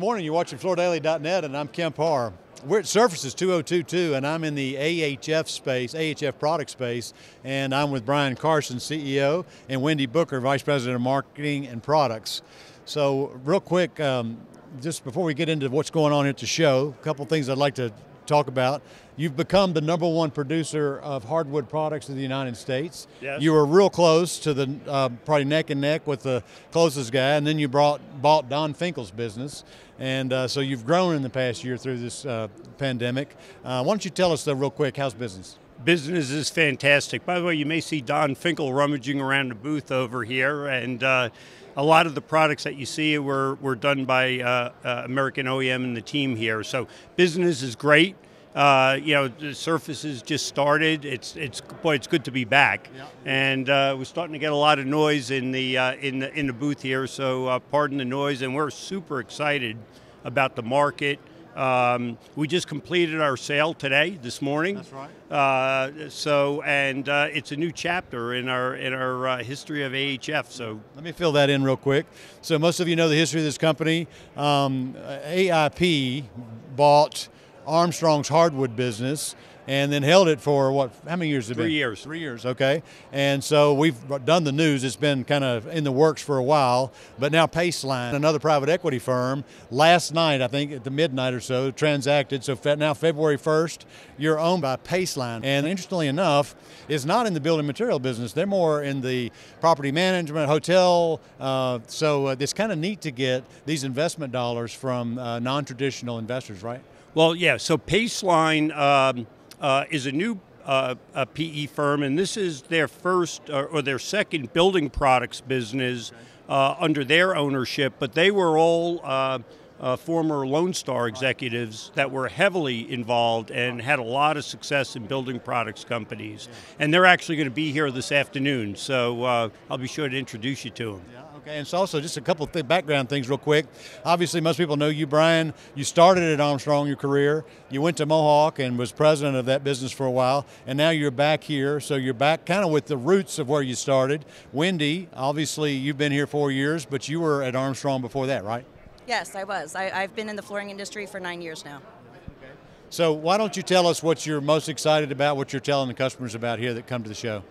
Good morning. You're watching FloorDaily.net, and I'm Kemp Harr. We're at Surfaces 2022, and I'm in the AHF space, AHF Products space, and I'm with Carson, CEO, and Wendy Booker, Vice President of Marketing and Products. So, real quick, just before we get into what's going on at the show, a couple things I'd like to talk about. You've become the #1 producer of hardwood products in the United States. Yes. You were real close to the probably neck and neck with the closest guy, and then you bought Don Finkel's business, and so you've grown in the past year through this pandemic. Why don't you tell us, though, real quick, how's business? Business is fantastic. By the way, you may see Don Finkel rummaging around the booth over here, and a lot of the products that you see were done by American OEM and the team here. So business is great. The Surfaces just started. It's good to be back, yeah. And we're starting to get a lot of noise in the booth here. So pardon the noise, and we're super excited about the market. We just completed our sale this morning. That's right. It's a new chapter in our history of AHF. So let me fill that in real quick. So most of you know the history of this company. AIP bought Armstrong's hardwood business and then held it for how many years has it been? 3 years. 3 years, okay. And so we've done the news. It's been kind of in the works for a while, but now Paceline, another private equity firm, last night, I think at the midnight or so, transacted. So now February 1st, you're owned by Paceline. And interestingly enough, it's not in the building material business. They're more in the property management, hotel. So it's kind of neat to get these investment dollars from non-traditional investors, right? Well, yeah, so Paceline is a new PE firm, and this is their first or their second building products business under their ownership, but they were all former Lone Star executives that were heavily involved and had a lot of success in building products companies. And they're actually going to be here this afternoon, so I'll be sure to introduce you to them. Yeah. Okay, and so also just a couple of background things real quick. Obviously, most people know you, Brian. You started at Armstrong your career. You went to Mohawk and was president of that business for a while, and now you're back here. So you're back kind of with the roots of where you started. Wendy, obviously you've been here 4 years, but you were at Armstrong before that, right? Yes, I was. I've been in the flooring industry for 9 years now. Okay. So why don't you tell us what you're most excited about, what you're telling the customers about here that come to the show?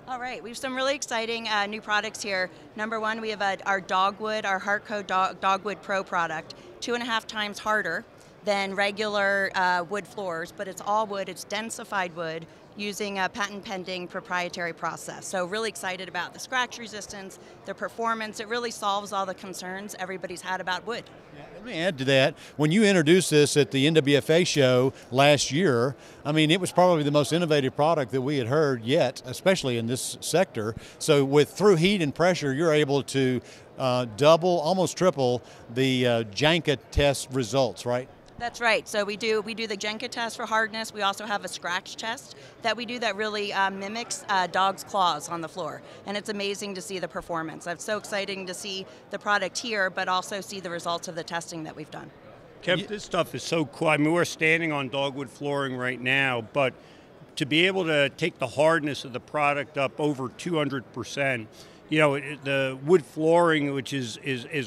All right, we have some really exciting new products here. Number one, we have our Dogwood, our Heartco Dogwood Pro product, 2.5 times harder than regular wood floors, but it's all wood, it's densified wood using a patent-pending proprietary process. So really excited about the scratch resistance, the performance. It really solves all the concerns everybody's had about wood. Yeah, let me add to that. When you introduced this at the NWFA show last year, I mean, it was probably the most innovative product that we had heard yet, especially in this sector. So through heat and pressure, you're able to double, almost triple the Janka test results, right? That's right. So we do the Janka test for hardness. We also have a scratch test that we do that really mimics dogs' claws on the floor. And it's amazing to see the performance. It's so exciting to see the product here, but also see the results of the testing that we've done. Kemp, this stuff is so cool. I mean, we're standing on dogwood flooring right now, but to be able to take the hardness of the product up over 200%, you know, the wood flooring, which is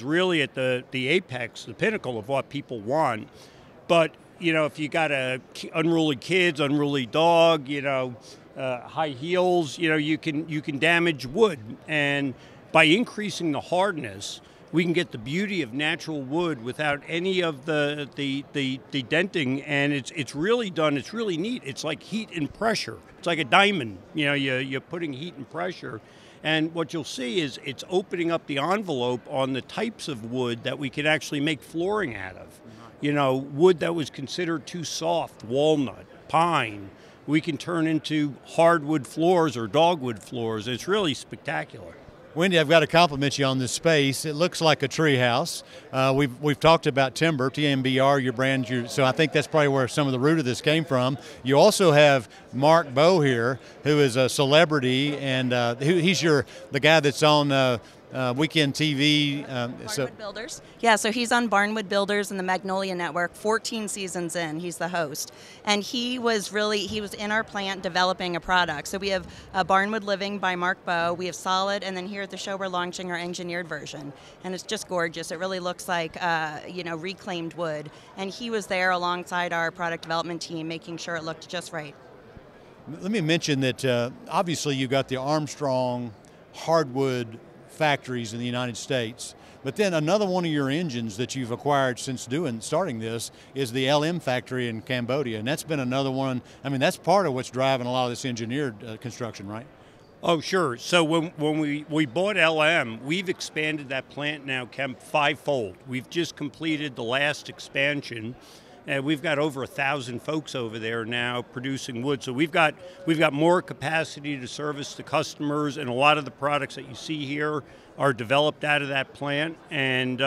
really at the apex, the pinnacle of what people want. But, you know, if you got unruly kids, unruly dog, high heels, you can damage wood. And by increasing the hardness, we can get the beauty of natural wood without any of the denting, and it's really done. It's really neat. It's like heat and pressure. It's like a diamond. You're putting heat and pressure. And what you'll see is it's opening up the envelope on the types of wood that we could actually make flooring out of. Wood that was considered too soft, walnut, pine, we can turn into hardwood floors or dogwood floors. It's really spectacular. Wendy, I've got to compliment you on this space. It looks like a tree house. We've talked about timber, TMBR, your brand. So I think that's probably where some of the root of this came from. You also have Mark Bowe here, who is a celebrity, and he's the guy that's on Weekend TV. Barnwood Builders. Yeah, so he's on Barnwood Builders and the Magnolia Network, 14 seasons in. He's the host. And he was in our plant developing a product. So we have Barnwood Living by Mark Bowe. We have Solid, and then here at the show we're launching our engineered version. And it's just gorgeous. It really looks like, reclaimed wood. And he was there alongside our product development team, making sure it looked just right. Let me mention that obviously you got the Armstrong hardwood factories in the United States, but then another one of your engines that you've acquired since starting this is the LM factory in Cambodia, and that's been another one. I mean, that's part of what's driving a lot of this engineered construction, right? Oh, sure. So when we bought LM, we've expanded that plant now, Kemp, fivefold. We've just completed the last expansion. We've got over 1,000 folks over there now producing wood. So we've got more capacity to service the customers, and a lot of the products that you see here are developed out of that plant. And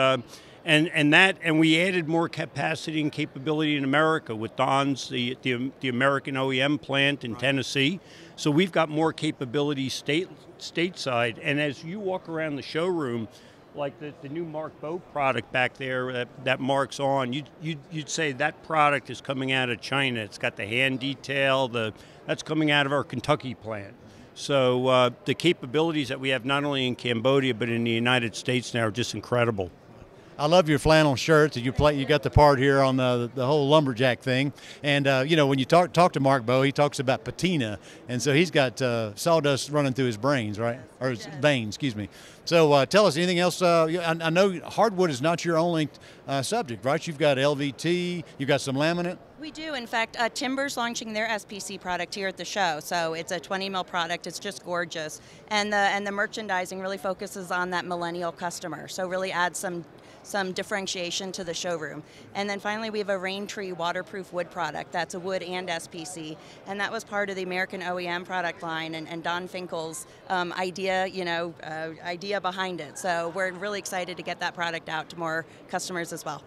we added more capacity and capability in America with Don's, the American OEM plant in Tennessee. So we've got more capability stateside. And as you walk around the showroom, like the new Mark Bowe product back there that Mark's on, you'd say that product is coming out of China. It's got the hand detail, that's coming out of our Kentucky plant. So the capabilities that we have not only in Cambodia but in the United States now are just incredible. I love your flannel shirts. You got the part here on the whole lumberjack thing, and when you talk to Mark Bowe, he talks about patina, and so he's got sawdust running through his brains, right, or his veins, excuse me. So tell us anything else. I know hardwood is not your only subject, right? You've got LVT, you've got some laminate. We do. In fact, Timber's launching their SPC product here at the show. So it's a 20 mil product. It's just gorgeous, and the merchandising really focuses on that millennial customer. So really adds some differentiation to the showroom. And then finally we have a Rain Tree waterproof wood product. That's a wood and SPC, and that was part of the American OEM product line and Don Finkel's idea behind it. So we're really excited to get that product out to more customers as well.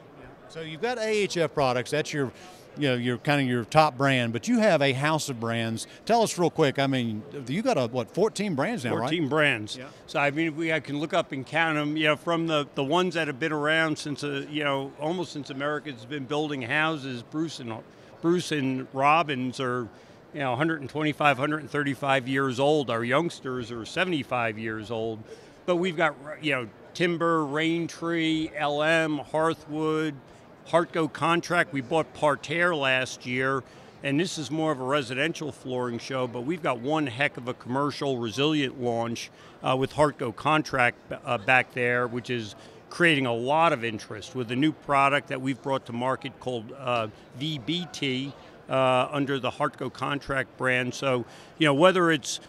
So you've got AHF Products. That's your kind of your top brand, but you have a house of brands. Tell us real quick. I mean, you got 14 brands now, 14 right? brands. Yeah. So I mean, I can look up and count them. From the ones that have been around since almost since America's been building houses. Bruce and Robbins are 125, 135 years old. Our youngsters are 75 years old. But we've got Timber, Rain Tree, LM, Hearthwood, Hartco Contract. We bought Parterre last year, and this is more of a residential flooring show, but we've got one heck of a commercial resilient launch with Hartco Contract back there, which is creating a lot of interest with a new product that we've brought to market called VBT under the Hartco Contract brand. So, whether it's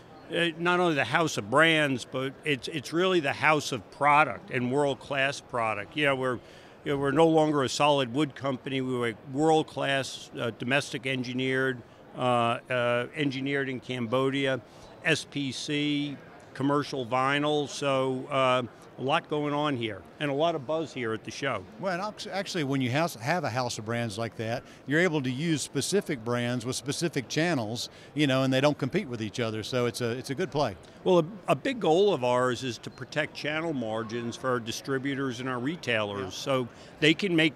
not only the house of brands, but it's really the house of product and world-class product. We're no longer a solid wood company. We're a world-class domestic engineered in Cambodia, SPC, commercial vinyl. So a lot going on here and a lot of buzz here at the show. Well, actually, when you have a house of brands like that, you're able to use specific brands with specific channels, and they don't compete with each other. So it's a good play. Well, a big goal of ours is to protect channel margins for our distributors and our retailers, so they can make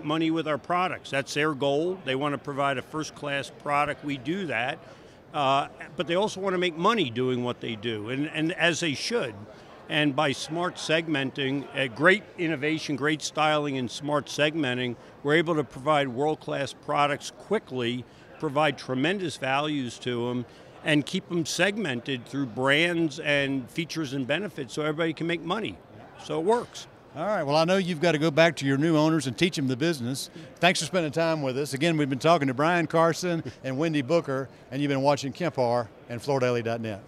money with our products. That's their goal. They want to provide a first-class product. We do that, but they also want to make money doing what they do, and as they should. And by smart segmenting, great innovation, great styling, and smart segmenting, we're able to provide world-class products quickly, provide tremendous values to them, and keep them segmented through brands and features and benefits so everybody can make money. So it works. All right, well, I know you've got to go back to your new owners and teach them the business. Thanks for spending time with us. Again, we've been talking to Brian Carson and Wendy Booker, and you've been watching Kemp Harr and FloorDaily.net.